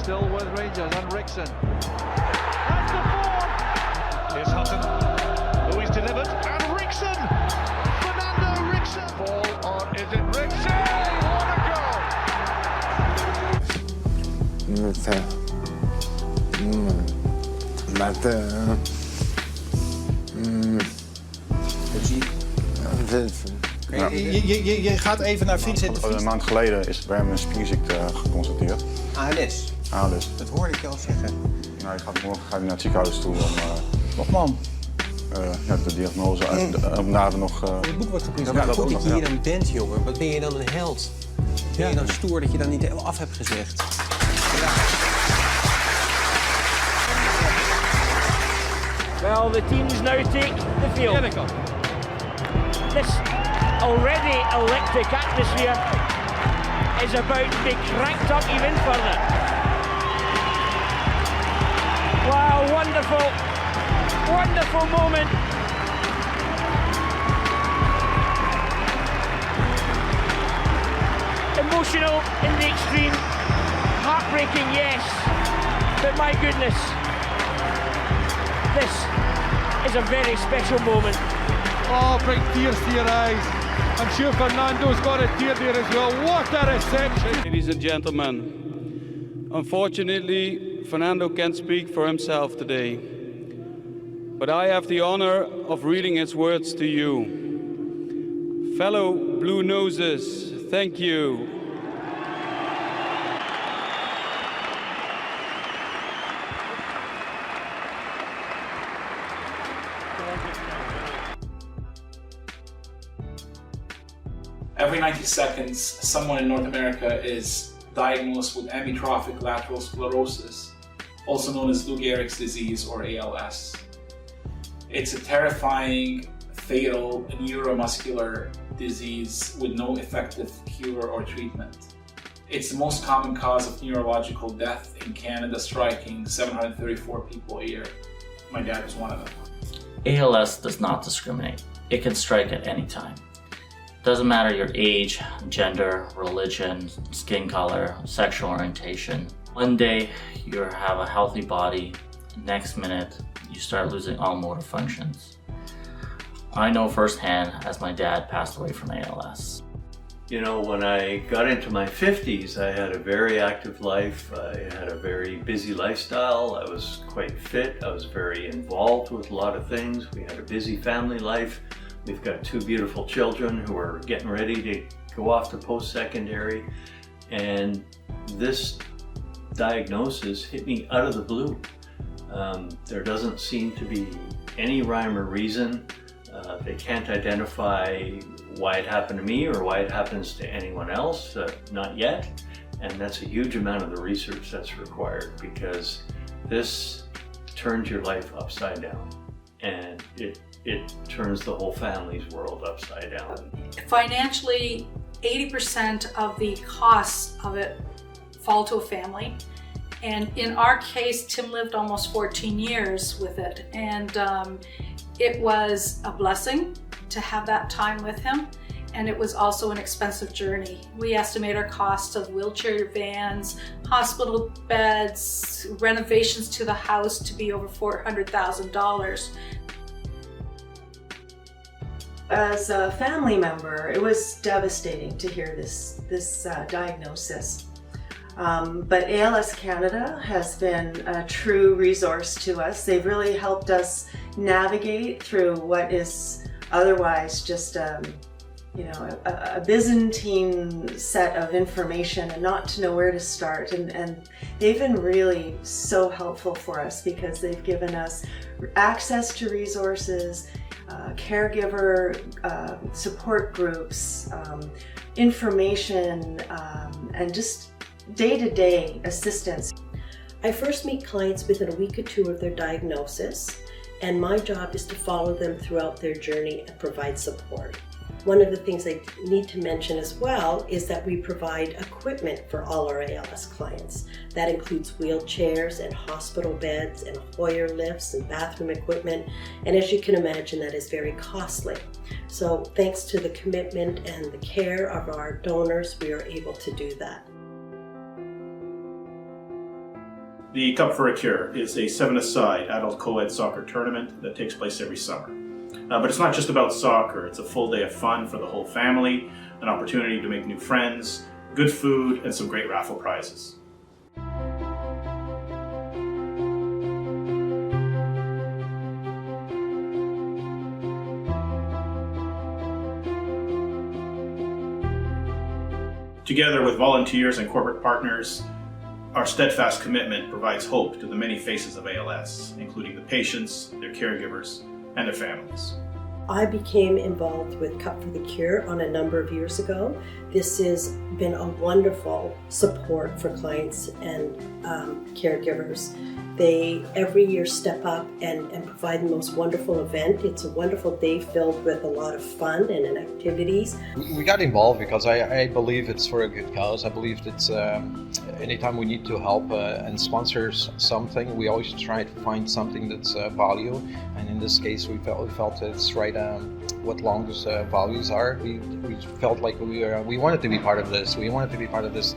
still with Rangers and Rickson. That's the ball! Here's Hutton. Louis delivered, and Rickson! Fernando Rickson! Ball on, is it Rickson? What a goal! Je gaat even naar Vincent. Een maand geleden is bij hem een spierziekte geconstateerd. ALS. ALS. Dat hoorde ik je al zeggen. Nou, morgen gaat hij naar het ziekenhuis toe om de diagnose nader nog... Het boek wordt gepresenteerd. Ja, Goed dat je hier ja. dan bent, jongen. Wat ben je dan een held? Ben je dan stoer dat je dan niet helemaal af hebt gezegd? Ja. Well, the teams now take the field. This already electric atmosphere is about to be cranked up even further. Wow, wonderful, wonderful moment. Emotional in the extreme, heartbreaking, yes, but my goodness, this is a very special moment. Oh, bring tears to your eyes. I'm sure Fernando's got a tear there as well. What a reception! Ladies and gentlemen, unfortunately, Fernando can't speak for himself today, but I have the honor of reading his words to you. Fellow Blue Noses, thank you. Every 90 seconds, someone in North America is diagnosed with amyotrophic lateral sclerosis, also known as Lou Gehrig's disease or ALS. It's a terrifying, fatal neuromuscular disease with no effective cure or treatment. It's the most common cause of neurological death in Canada, striking 734 people a year. My dad was one of them. ALS does not discriminate. It can strike at any time. Doesn't matter your age, gender, religion, skin color, sexual orientation. One day you have a healthy body, next minute you start losing all motor functions. I know firsthand as my dad passed away from ALS. You know, when I got into my 50s, I had a very active life. I had a very busy lifestyle. I was quite fit. I was very involved with a lot of things. We had a busy family life. We've got two beautiful children who are getting ready to go off to post-secondary. And this diagnosis hit me out of the blue. There doesn't seem to be any rhyme or reason. They can't identify why it happened to me or why it happens to anyone else, not yet. And that's a huge amount of the research that's required, because this turns your life upside down, and it turns the whole family's world upside down. Financially, 80% of the costs of it fall to a family. And in our case, Tim lived almost 14 years with it. And it was a blessing to have that time with him. And it was also an expensive journey. We estimate our costs of wheelchair vans, hospital beds, renovations to the house to be over $400,000. As a family member, it was devastating to hear this diagnosis. But ALS Canada has been a true resource to us. They've really helped us navigate through what is otherwise just a Byzantine set of information and not to know where to start. And they've been really so helpful for us, because they've given us access to resources, caregiver support groups, information, and just day-to-day assistance. I first meet clients within a week or two of their diagnosis, and my job is to follow them throughout their journey and provide support. One of the things I need to mention as well is that we provide equipment for all our ALS clients. That includes wheelchairs and hospital beds and Hoyer lifts and bathroom equipment. And as you can imagine, that is very costly. So thanks to the commitment and the care of our donors, we are able to do that. The Cup for a Cure is a 7-a-side adult co-ed soccer tournament that takes place every summer. But it's not just about soccer, it's a full day of fun for the whole family, an opportunity to make new friends, good food, and some great raffle prizes. Together with volunteers and corporate partners, our steadfast commitment provides hope to the many faces of ALS, including the patients, their caregivers, and their families. I became involved with Cup for the Cure on a number of years ago. This has been a wonderful support for clients and caregivers. They every year step up and provide the most wonderful event. It's a wonderful day filled with a lot of fun and activities. We got involved because I believe it's for a good cause. I believe it's anytime we need to help and sponsor something, we always try to find something that's value. And in this case, we felt it's right what Longo's values are. We felt like we wanted to be part of this. We wanted to be part of this.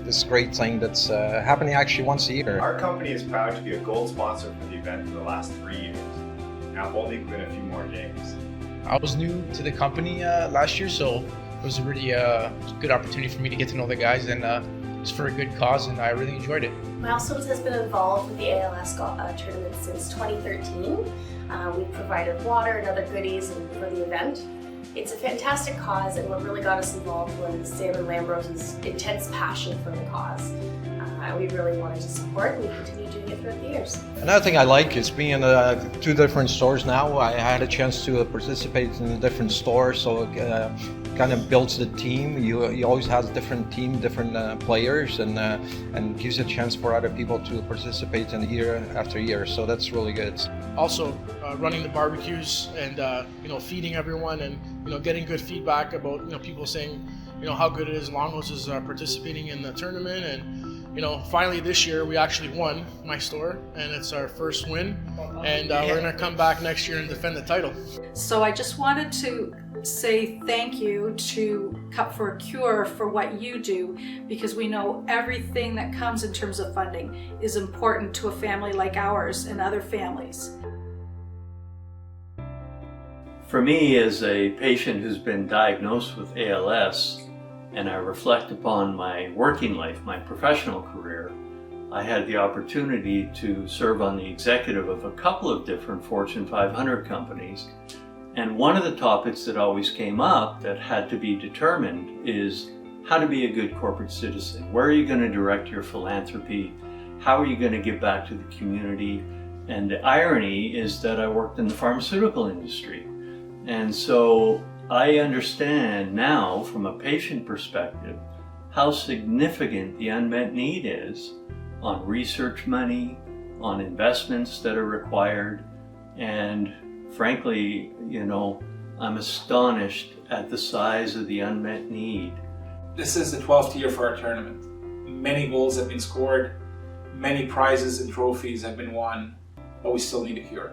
This great thing that's happening actually once a year. Our company is proud to be a gold sponsor for the event for the last 3 years. Now, I've only been a few more games. I was new to the company last year, so it was a really good opportunity for me to get to know the guys, and it's for a good cause, and I really enjoyed it. Milestones has been involved with the ALS tournament since 2013. We provided water and other goodies for the event. It's a fantastic cause, and what really got us involved was Sam Lambrose's intense passion for the cause. We really wanted to support, and we continue doing it throughout the years. Another thing I like is being in 2 different stores now. I had a chance to participate in a different store, so it kind of builds the team. You always have different team, different players, and gives a chance for other people to participate in year after year. So that's really good. Also, running the barbecues and feeding everyone, and getting good feedback about people saying how good it is Longo's is participating in the tournament. And finally this year we actually won my store, and it's our first win, and we're going to come back next year and defend the title. So I just wanted to say thank you to Cup for a Cure for what you do, because we know everything that comes in terms of funding is important to a family like ours and other families. For me, as a patient who's been diagnosed with ALS, and I reflect upon my working life, my professional career, I had the opportunity to serve on the executive of a couple of different Fortune 500 companies. And one of the topics that always came up that had to be determined is how to be a good corporate citizen. Where are you going to direct your philanthropy? How are you going to give back to the community? And the irony is that I worked in the pharmaceutical industry. And so I understand now from a patient perspective how significant the unmet need is on research money, on investments that are required, and frankly, I'm astonished at the size of the unmet need. This is the 12th year for our tournament. Many goals have been scored, many prizes and trophies have been won, but we still need a cure.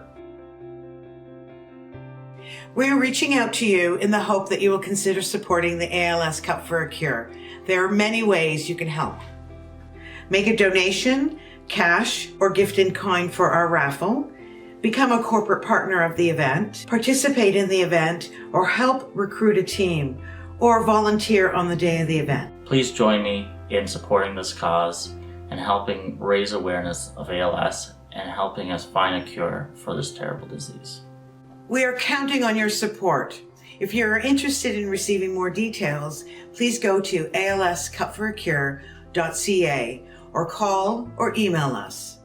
We are reaching out to you in the hope that you will consider supporting the ALS Cup for a Cure. There are many ways you can help. Make a donation, cash, or gift in kind for our raffle. Become a corporate partner of the event. Participate in the event, or help recruit a team, or volunteer on the day of the event. Please join me in supporting this cause and helping raise awareness of ALS and helping us find a cure for this terrible disease. We are counting on your support. If you're interested in receiving more details, please go to alscupforacure.ca or call or email us.